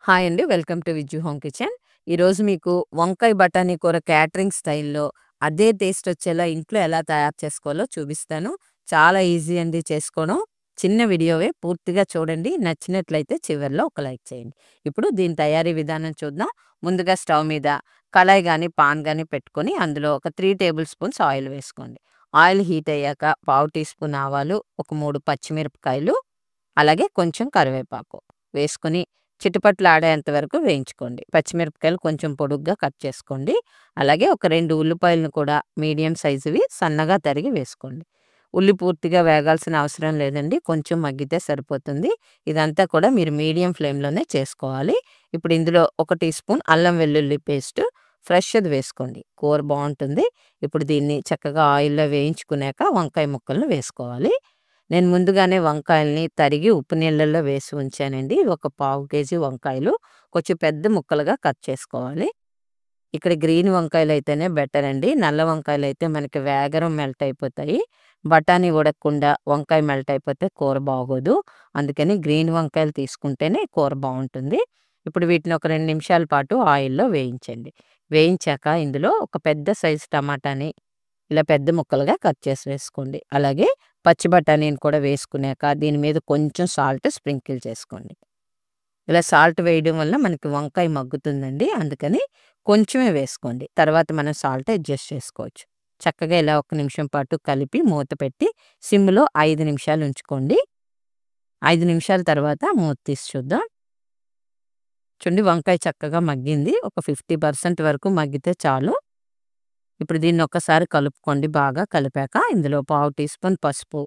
Hi అండి. Welcome to Vijju home kitchen. ఈరోజు మీకు వంకాయ బఠానీ కూర క్యాటరింగ్ స్టైల్‌లో అదే టేస్ట్ వచ్చేలా ఇంట్లో ఎలా తయారు చేసుకోవాలో చూపిస్తాను. చాలా ఈజీ అండి చేసుకోవడం. చిన్న వీడియోవే పూర్తిగా చూడండి. నచ్చినట్లయితే చివర్లో ఒక లైక్ చేయండి. ఇప్పుడు దీని తయారీ విధానం చూద్దాం. ముందుగా స్టవ్ మీద కళాయి గాని, పాన్ గాని పెట్టుకొని అందులో ఒక 3 టేబుల్ స్పూన్స్ ఆయిల్ వేసుకోండి. ఆయిల్ హీట్ అయ్యాక పావు టీ స్పూన్ ఆవాలు, ఒక 3 పచ్చిమిరపకాయలు, అలాగే కొంచెం కరివేపాకు వేసుకొని చిటపటలాడేంత వరకు వేయించుకోండి. పచ్చిమిరపకాయలు కొంచెం పొడుగ్గా కట్ చేసుకోండి. అలాగే ఒక 2 ఉల్లిపాయలను కూడా మీడియం సైజువి సన్నగా తరిగి వేసుకోండి. ఉల్లి పూర్తిగా వేగాల్సిన అవసరం లేదండి. కొంచెం మగ్గితే సరిపోతుంది. ఇదంతా కూడా మీరు మీడియం ఫ్లేమ్‌లోనే చేసుకోవాలి. ఇప్పుడు ఇందులో ఒక టీ స్పూన్ అల్లం వెల్లుల్లి పేస్ట్ ఫ్రెష్‌ది వేసుకోండి. కూర బావుంటుంది. ఇప్పుడు దీన్ని చక్కగా ఆయిల్‌లో వేయించుకున్నాక వంకాయ ముక్కలను వేసుకోవాలి. నేను ముందుగానే వంకాయల్ని తరిగి ఉప్పు నీళ్ళల్లో వేసి ఉంచానండి. ఒక పావు కేజీ వంకాయలు కొంచెం పెద్ద ముక్కలుగా కట్ చేసుకోవాలి. ఇక్కడ గ్రీన్ వంకాయలైతేనే బెటర్ అండి. నల్ల వంకాయలైతే మనకి వేగరం మెల్ట్ అయిపోతాయి. బఠానీ ఉడకకుండా వంకాయ మెల్ట్ అయిపోతే కూర బాగోదు. అందుకని గ్రీన్ వంకాయలు తీసుకుంటేనే కూర బావుంటుంది. ఇప్పుడు వీటిని ఒక 2 నిమిషాల పాటు ఆయిల్‌లో వేయించండి. వేయించాక ఇందులో ఒక పెద్ద సైజు టమాటాని ఇలా పెద్ద ముక్కలుగా కట్ చేసి వేసుకోండి. అలాగే పచ్చి బఠానీని కూడా వేసుకున్నాక దీని మీద కొంచెం సాల్ట్ స్ప్రింకిల్ చేసుకోండి. ఇలా సాల్ట్ వేయడం వల్ల మనకి వంకాయ మగ్గుతుందండి. అందుకని కొంచెమే వేసుకోండి. తర్వాత మనం సాల్ట్ అడ్జస్ట్ చేసుకోవచ్చు. చక్కగా ఇలా ఒక నిమిషం పాటు కలిపి మూత పెట్టి సిమ్‌లో 5 నిమిషాలు ఉంచుకోండి. 5 నిమిషాల తర్వాత మూత తీసి చూద్దాం. చూడండి వంకాయ చక్కగా మగ్గింది. ఒక 50% వరకు మగ్గితే చాలు. ఇప్పుడు దీన్ని ఒక్కసారి కలుపుకోండి. బాగా కలిపాక ఇందులో పావు టీ స్పూన్ పసుపు,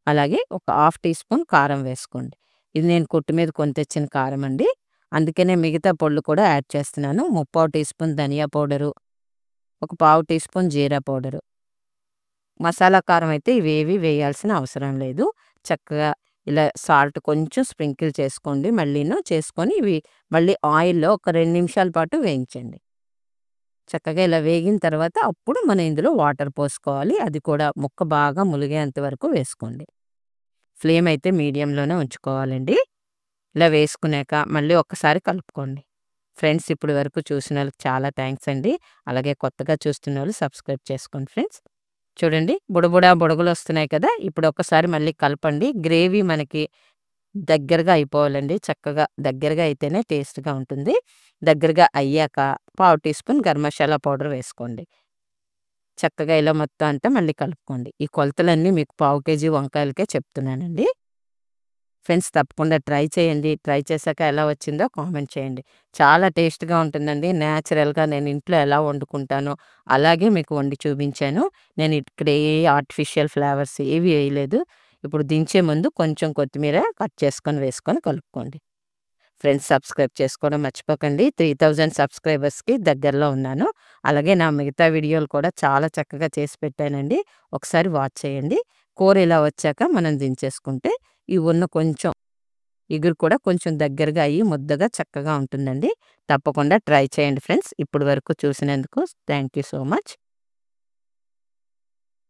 అలాగే ఒక హాఫ్ టీ స్పూన్ కారం వేసుకోండి. ఇది నేను కొట్టు మీద కొని తెచ్చిన కారం అండి. అందుకనే మిగతా పొడులు కూడా యాడ్ చేస్తున్నాను. ముప్పావు టీ స్పూన్ ధనియా పౌడరు, ఒక పావు టీ స్పూన్ జీరా పౌడరు. మసాలా కారం అయితే ఇవేవి వేయాల్సిన అవసరం లేదు. చక్కగా ఇలా సాల్ట్ కొంచెం స్ప్రింకిల్ చేసుకోండి. చేసుకొని ఇవి మళ్ళీ ఆయిల్‌లో ఒక 2 నిమిషాల పాటు వేయించండి. చక్కగా ఇలా వేగిన తర్వాత అప్పుడు మనం ఇందులో వాటర్ పోసుకోవాలి. అది కూడా ముక్క బాగా ములిగేంత వరకు వేసుకోండి. ఫ్లేమ్ అయితే మీడియంలోనే ఉంచుకోవాలండి. ఇలా వేసుకున్నాక మళ్ళీ ఒక్కసారి కలుపుకోండి. ఫ్రెండ్స్ ఇప్పటి వరకు చూసినోళ్ళకి చాలా థాంక్స్ అండి. అలాగే కొత్తగా చూస్తున్నోళ్ళు సబ్స్క్రైబ్ చేసుకోండి ఫ్రెండ్స్. చూడండి బుడగలొస్తున్నాయి కదా! ఇప్పుడు ఒక్కసారి మళ్ళీ కలపండి. గ్రేవీ మనకి దగ్గరగా అయిపోవాలండి. చక్కగా దగ్గరగా అయితేనే టేస్ట్‌గా ఉంటుంది. దగ్గరగా అయ్యాక పావు teaspoon garam masala powder వేసుకోండి. చక్కగా ఇలా మొత్తం అంతా మళ్ళీ కలుపుకోండి. ఈ కొలతలన్నీ మీకు పావు కేజీ వంకాయలకే చెప్తున్నానండి. ఫ్రెండ్స్ తప్పకుండా ట్రై చేయండి. ట్రై చేశాక ఎలా వచ్చిందో కామెంట్ చేయండి. చాలా టేస్ట్‌గా ఉంటుందండి. నేచురల్‌గా నేను ఇంట్లో ఎలా వండుకుంటానో అలాగే మీకు వండి చూపించాను. నేను ఇక్కడ ఏ ఆర్టిఫిషియల్ ఫ్లేవర్స్ ఏవి వేయలేదు. ఇప్పుడు దించే ముందు కొంచెం కొత్తిమీర కట్ చేసుకొని వేసుకొని కలుపుకోండి. ఫ్రెండ్స్ సబ్స్క్రైబ్ చేసుకోవడం మర్చిపోకండి. 3000 సబ్స్క్రైబర్స్‌కి దగ్గరలో ఉన్నాను. అలాగే నా మిగతా వీడియోలు కూడా చాలా చక్కగా చేసి పెట్టానండి. ఒకసారి వాచ్ చేయండి. కూర ఇలా వచ్చాక మనం దించేసుకుంటే ఈ ఉన్న కొంచెం ఇగురు కూడా కొంచెం దగ్గరగా అయ్యి ముద్దగా చక్కగా ఉంటుందండి. తప్పకుండా ట్రై చేయండి ఫ్రెండ్స్. ఇప్పటి వరకు చూసినందుకు థాంక్ యూ సో మచ్.